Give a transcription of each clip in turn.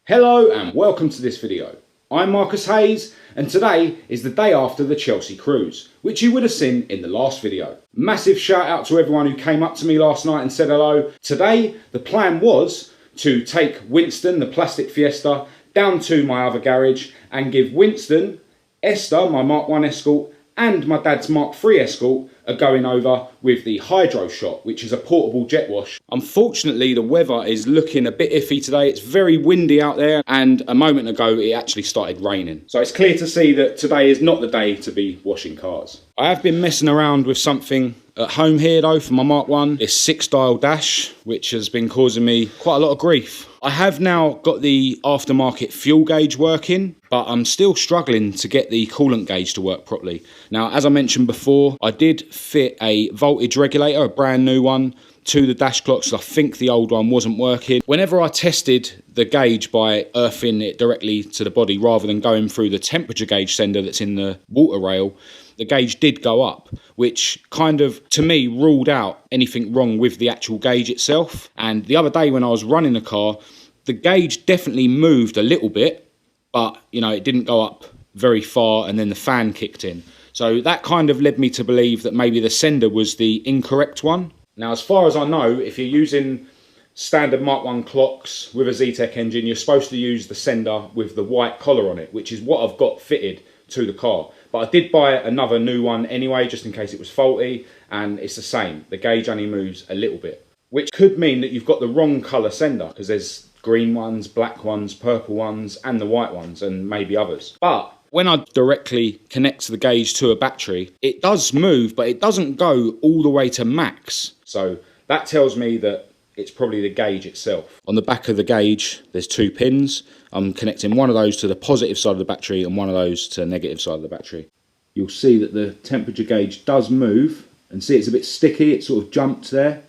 Hello and welcome to this video. I'm Marcus Hayes and today is the day after the Chelsea cruise, which you would have seen in the last video. Massive shout out to everyone who came up to me last night and said hello. Today the plan was to take Winston, the plastic Fiesta, down to my other garage and give Winston, Esther, my Mark 1 Escort, and my dad's Mark 3 Escort are going over with the Hydro Shot, which is a portable jet wash. Unfortunately, the weather is looking a bit iffy today. It's very windy out there, and a moment ago it actually started raining. So it's clear to see that today is not the day to be washing cars. I have been messing around with something at home here though for my Mark 1, this 6-dial dash, which has been causing me quite a lot of grief. I have now got the aftermarket fuel gauge working, but I'm still struggling to get the coolant gauge to work properly. Now, as I mentioned before, I did fit a voltage regulator, a brand new one, to the dash clock, so I think the old one wasn't working. Whenever I tested the gauge by earthing it directly to the body rather than going through the temperature gauge sender that's in the water rail, the gauge did go up, which kind of, to me, ruled out anything wrong with the actual gauge itself. And the other day when I was running the car, the gauge definitely moved a little bit, but, you know, it didn't go up very far, and then the fan kicked in. So that kind of led me to believe that maybe the sender was the incorrect one. Now, as far as I know, if you're using standard Mark 1 clocks with a Zetec engine, you're supposed to use the sender with the white collar on it, which is what I've got fitted to the car. But I did buy another new one anyway, just in case it was faulty, and it's the same. The gauge only moves a little bit, which could mean that you've got the wrong colour sender, because there's green ones, black ones, purple ones, and the white ones, and maybe others. But when I directly connect the gauge to a battery, it does move, but it doesn't go all the way to max. So that tells me that it's probably the gauge itself. On the back of the gauge, there's 2 pins. I'm connecting one of those to the positive side of the battery and one of those to the negative side of the battery. You'll see that the temperature gauge does move, and see it's a bit sticky, it sort of jumped there.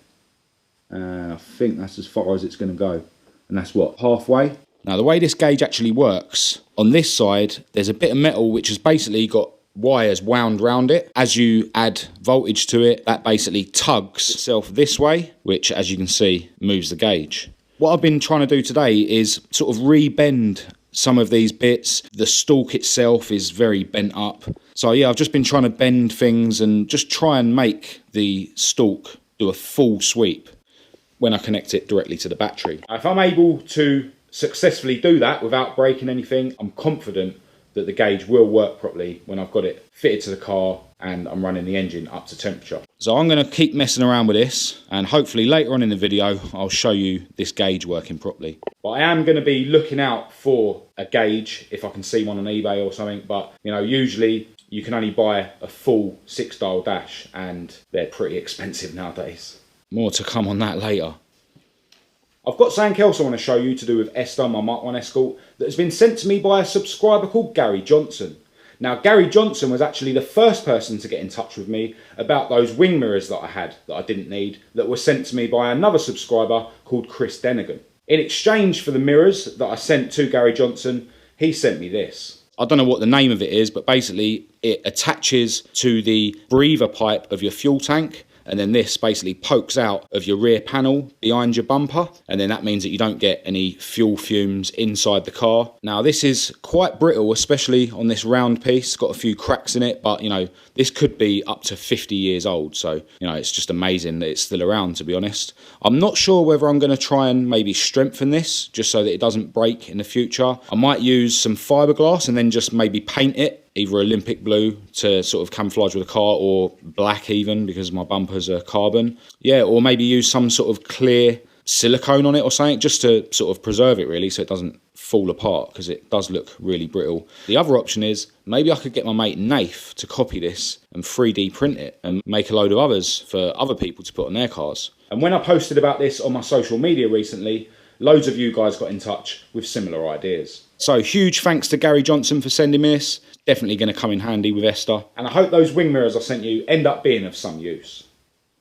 I think that's as far as it's going to go. And that's what, halfway? Now, the way this gauge actually works, on this side, there's a bit of metal which has basically got wires wound round it. As you add voltage to it, that basically tugs itself this way, which, as you can see, moves the gauge. What I've been trying to do today is sort of re-bend some of these bits. The stalk itself is very bent up. So yeah, I've just been trying to bend things and just try and make the stalk do a full sweep when I connect it directly to the battery. If I'm able to successfully do that without breaking anything, I'm confident that the gauge will work properly when I've got it fitted to the car and I'm running the engine up to temperature. So I'm going to keep messing around with this, and hopefully later on in the video I'll show you this gauge working properly. But I am going to be looking out for a gauge if I can see one on eBay or something, but you know, usually you can only buy a full 6-dial dash and they're pretty expensive nowadays. More to come on that later. I've got something else I want to show you to do with Esther, my Mark 1 Escort, that has been sent to me by a subscriber called Gary Johnson. Now, Gary Johnson was actually the first person to get in touch with me about those wing mirrors that I had that I didn't need, that were sent to me by another subscriber called Chris Denigan. In exchange for the mirrors that I sent to Gary Johnson, he sent me this. I don't know what the name of it is, but basically it attaches to the breather pipe of your fuel tank, and then this basically pokes out of your rear panel behind your bumper, and then that means that you don't get any fuel fumes inside the car. Now, this is quite brittle, especially on this round piece. It's got a few cracks in it, but you know, this could be up to 50 years old, so you know, it's just amazing that it's still around, to be honest. I'm not sure whether I'm going to try and maybe strengthen this just so that it doesn't break in the future. I might use some fiberglass and then just maybe paint it either Olympic blue to sort of camouflage with the car, or black even, because my bumpers are carbon. Yeah, or maybe use some sort of clear silicone on it or something, just to sort of preserve it really, so it doesn't fall apart, because it does look really brittle. The other option is maybe I could get my mate Nath to copy this and 3D print it and make a load of others for other people to put on their cars. And when I posted about this on my social media recently, loads of you guys got in touch with similar ideas. So huge thanks to Gary Johnson for sending me this. Definitely going to come in handy with Esther. And I hope those wing mirrors I sent you end up being of some use.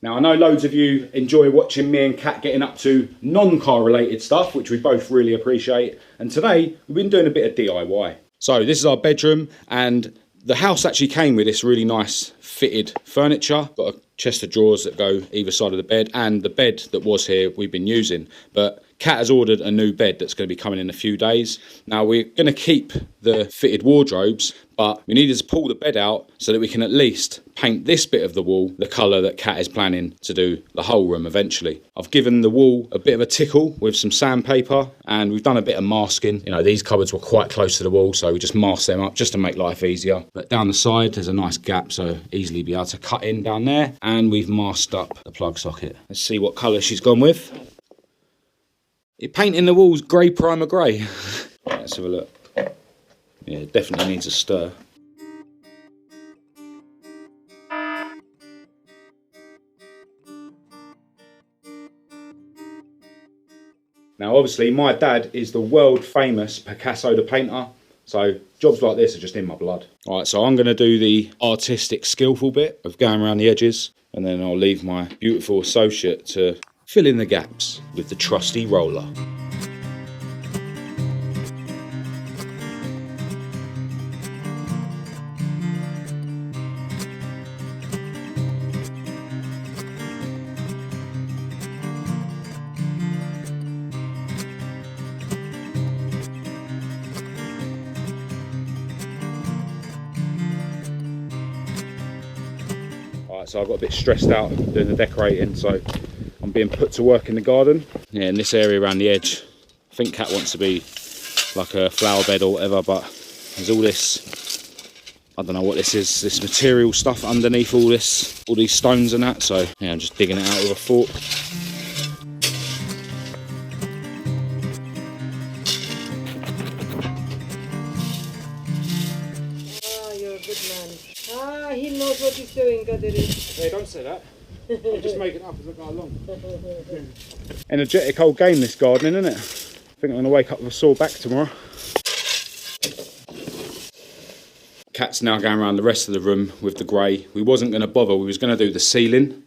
Now, I know loads of you enjoy watching me and Kat getting up to non-car related stuff, which we both really appreciate. And today, we've been doing a bit of DIY. So this is our bedroom, and the house actually came with this really nice fitted furniture. Got a chest of drawers that go either side of the bed, and the bed that was here we've been using. But Kat has ordered a new bed that's going to be coming in a few days. Now we're going to keep the fitted wardrobes, but we needed to pull the bed out so that we can at least paint this bit of the wall the colour that Kat is planning to do the whole room eventually. I've given the wall a bit of a tickle with some sandpaper, and we've done a bit of masking. You know, these cupboards were quite close to the wall, so we just masked them up just to make life easier. But down the side there's a nice gap, so easily be able to cut in down there, and we've masked up the plug socket. Let's see what colour she's gone with. You're painting the walls grey primer grey. Right, let's have a look. Yeah, it definitely needs a stir. Now obviously my dad is the world famous Picasso the painter, so jobs like this are just in my blood. Alright, so I'm going to do the artistic skillful bit of going around the edges, and then I'll leave my beautiful associate to fill in the gaps with the trusty roller. So I got a bit stressed out doing the decorating, so I'm being put to work in the garden. Yeah, in this area around the edge, I think Kat wants to be like a flower bed or whatever, but there's all this, I don't know what this is, this material stuff underneath all these stones and that, so yeah, I'm just digging it out with a fork. He knows what he's doing, Gadiri. Hey, don't say that. I'll just make it up as I go along. Energetic old game, this gardening, isn't it? I think I'm going to wake up with a sore back tomorrow. Kat's now going around the rest of the room with the grey. We wasn't going to bother, we was going to do the ceiling.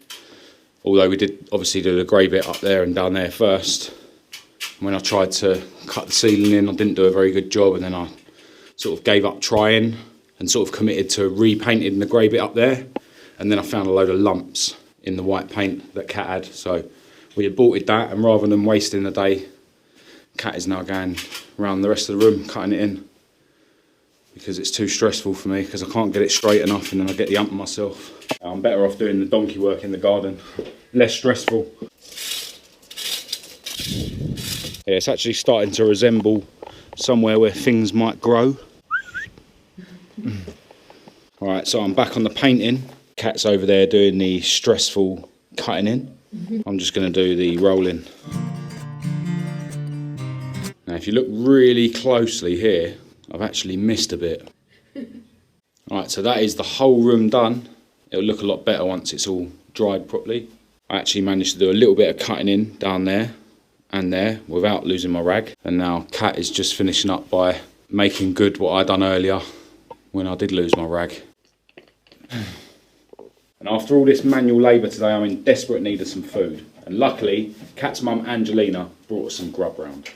Although we did obviously do the grey bit up there and down there first. When I tried to cut the ceiling in, I didn't do a very good job, and then I sort of gave up trying and sort of committed to repainting the grey bit up there, and then I found a load of lumps in the white paint that Kat had, so we aborted that, and rather than wasting the day, Kat is now going around the rest of the room cutting it in, because it's too stressful for me, because I can't get it straight enough and then I get the ump myself. I'm better off doing the donkey work in the garden, less stressful. Yeah, it's actually starting to resemble somewhere where things might grow. Alright, so I'm back on the painting. Kat's over there doing the stressful cutting in. I'm just going to do the rolling. Now if you look really closely here, I've actually missed a bit. Alright, so that is the whole room done. It'll look a lot better once it's all dried properly. I actually managed to do a little bit of cutting in down there and there without losing my rag. And now Kat is just finishing up by making good what I done earlier when I did lose my rag. And after all this manual labour today, I'm in desperate need of some food. And luckily, Kat's mum Angelina brought us some grub round.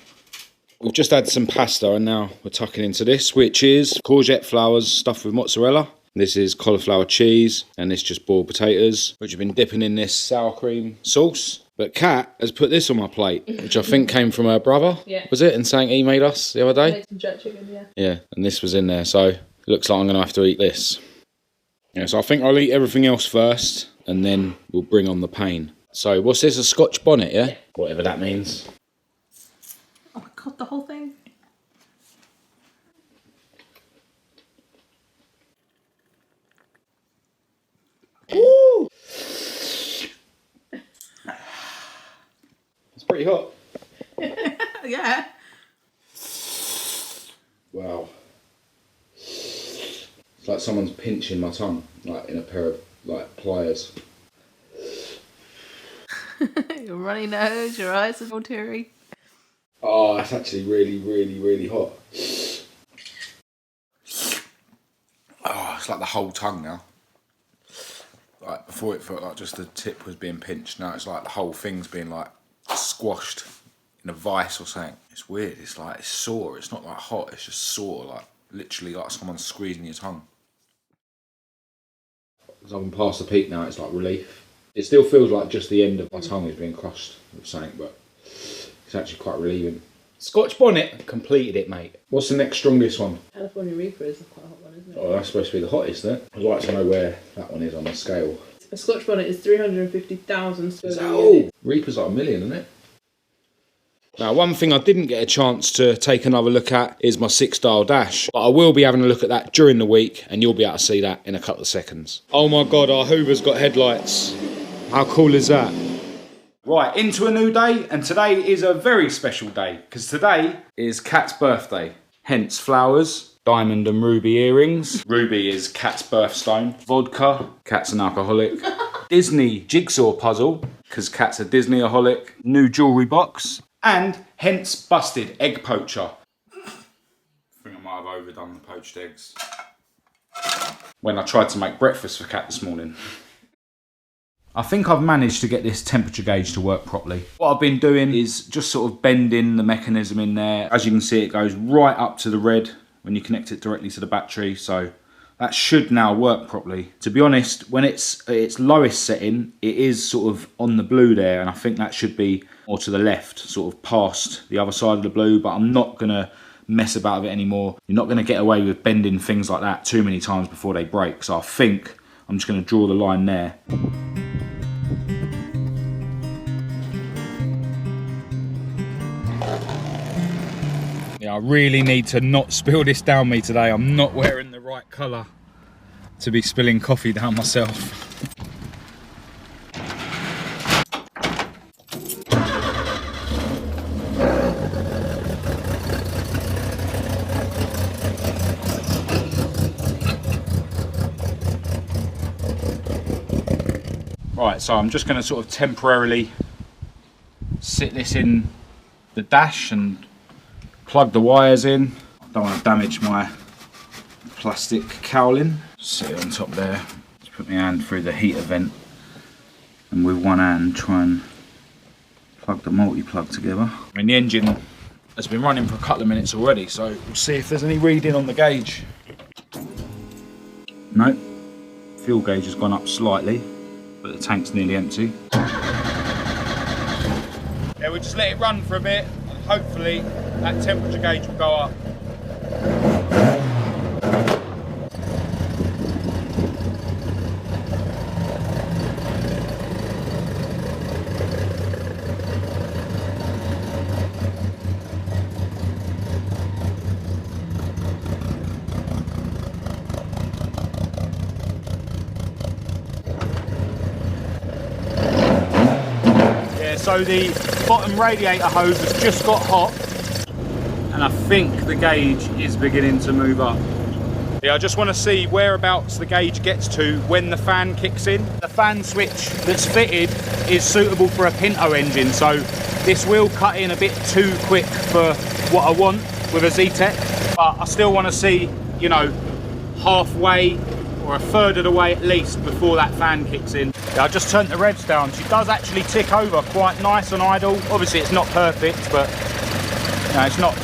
We've just had some pasta and now we're tucking into this, which is courgette flowers stuffed with mozzarella. This is cauliflower cheese, and this just boiled potatoes, which have been dipping in this sour cream sauce. But Kat has put this on my plate, which I think came from her brother, was it? And saying he made us the other day? Made some jerk chicken, yeah. Yeah, and this was in there, so it looks like I'm going to have to eat this. Yeah, so I think I'll eat everything else first, and then we'll bring on the pain. So what's this, a Scotch bonnet, yeah? Whatever that means. Oh my god, the whole thing. Woo! It's pretty hot. Yeah. Wow. It's like someone's pinching my tongue, like in a pair of like pliers. Your runny nose, your eyes are all teary. Oh, that's actually really, really, really hot. Oh, it's like the whole tongue now. Like before it felt like just the tip was being pinched. Now it's like the whole thing's being like squashed in a vice or something. It's weird. It's like it's sore. It's not like hot. It's just sore. Like literally like someone's squeezing your tongue. As I'm past the peak now, it's like relief. It still feels like just the end of my tongue is being crushed with something, but It's actually quite relieving. Scotch bonnet completed it, mate. What's the next strongest one? California Reaper is quite a hot one, isn't it? Oh, that's supposed to be the hottest, isn't it? I'd like to know where that one is on the scale. A Scotch bonnet is 350,000 sterling. Oh, Reaper's like 1 million, isn't it? Now, one thing I didn't get a chance to take another look at is my 6-dial dash. But I will be having a look at that during the week, and you'll be able to see that in a couple of seconds. Oh my God, our Hoover's got headlights. How cool is that? Right, into a new day, and today is a very special day, because today is Kat's birthday. Hence flowers, diamond and ruby earrings. Ruby is Kat's birthstone. Vodka, Kat's an alcoholic. Disney jigsaw puzzle, because Kat's a Disney-aholic. New jewellery box. And hence busted egg poacher. I think I might have overdone the poached eggs when I tried to make breakfast for Kat this morning. I think I've managed to get this temperature gauge to work properly. What I've been doing is just sort of bending the mechanism in there. As you can see, it goes right up to the red when you connect it directly to the battery. So that should now work properly. To be honest, when it's at its lowest setting, it is sort of on the blue there, and I think that should be more to the left, sort of past the other side of the blue, but I'm not gonna mess about with it anymore. You're not gonna get away with bending things like that too many times before they break. So I think I'm just gonna draw the line there. Yeah, I really need to not spill this down me today. I'm not wearing the right colour to be spilling coffee down myself. Right, so I'm just going to sort of temporarily sit this in the dash and plug the wires in. I don't want to damage my plastic cowling. Sit it on top there. Just put my hand through the heater vent, and with one hand try and plug the multi-plug together. I mean, the engine has been running for a couple of minutes already, so we'll see if there's any reading on the gauge. No, fuel gauge has gone up slightly, but the tank's nearly empty. Yeah, we'll just let it run for a bit, and hopefully that temperature gauge will go up. So the bottom radiator hose has just got hot, and I think the gauge is beginning to move up. Yeah, I just want to see whereabouts the gauge gets to when the fan kicks in. The fan switch that's fitted is suitable for a Pinto engine, so this will cut in a bit too quick for what I want with a Z-Tech, but I still want to see, you know, halfway or a third of the way at least before that fan kicks in. Yeah, I just turned the revs down. She does actually tick over quite nice on idle. Obviously it's not perfect, but you know, it's not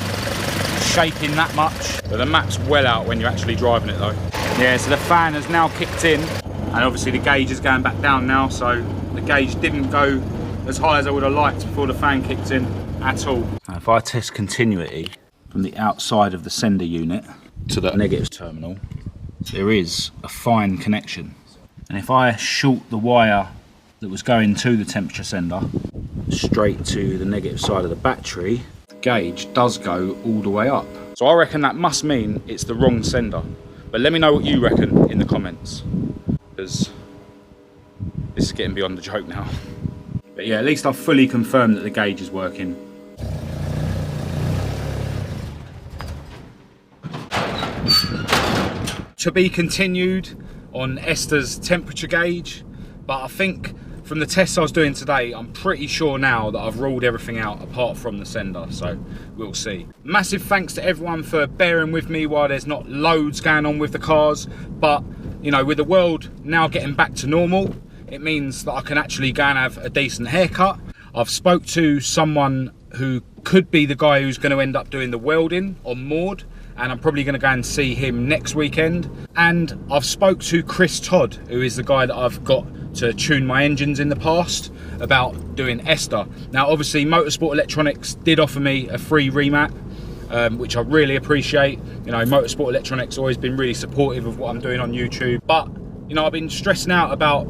shaking that much. But the map's well out when you're actually driving it though. Yeah, so the fan has now kicked in, and obviously the gauge is going back down now, so the gauge didn't go as high as I would have liked before the fan kicked in at all. Now, if I test continuity from the outside of the sender unit to the negative terminal, there is a fine connection. And if I short the wire that was going to the temperature sender straight to the negative side of the battery, the gauge does go all the way up. So I reckon that must mean it's the wrong sender. But let me know what you reckon in the comments, because this is getting beyond the joke now. But yeah, at least I've fully confirmed that the gauge is working. To be continued on ESTHER's temperature gauge, but I think from the tests I was doing today, I'm pretty sure now that I've ruled everything out apart from the sender, so we'll see. Massive thanks to everyone for bearing with me while there's not loads going on with the cars, but you know, with the world now getting back to normal, it means that I can actually go and have a decent haircut. I've spoke to someone who could be the guy who's going to end up doing the welding on Maud, and I'm probably going to go and see him next weekend. And I've spoke to Chris Todd, who is the guy that I've got to tune my engines in the past about doing ESTHER. Now obviously Motorsport Electronics did offer me a free remap, which I really appreciate. You know, Motorsport Electronics always been really supportive of what I'm doing on YouTube, but you know, I've been stressing out about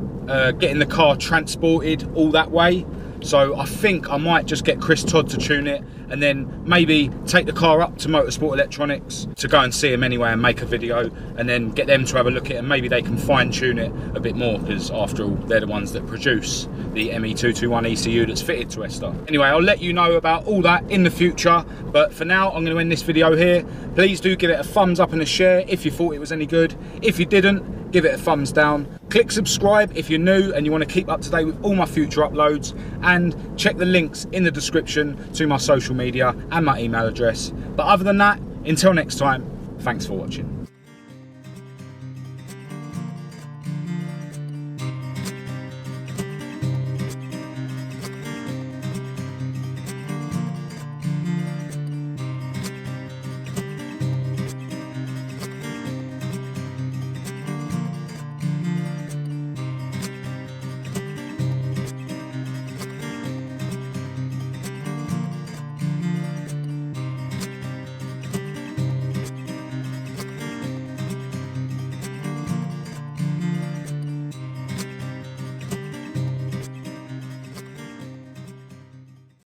getting the car transported all that way. So I think I might just get Chris Todd to tune it, and then maybe take the car up to Motorsport Electronics to go and see him anyway and make a video, and then get them to have a look at it, and maybe they can fine tune it a bit more, because after all, they're the ones that produce the ME221 ECU that's fitted to ESTHER. Anyway, I'll let you know about all that in the future, but for now I'm going to end this video here. Please do give it a thumbs up and a share if you thought it was any good. If you didn't, give it a thumbs down. Click subscribe if you're new and you want to keep up to date with all my future uploads, and check the links in the description to my social media and my email address. But other than that, until next time, thanks for watching.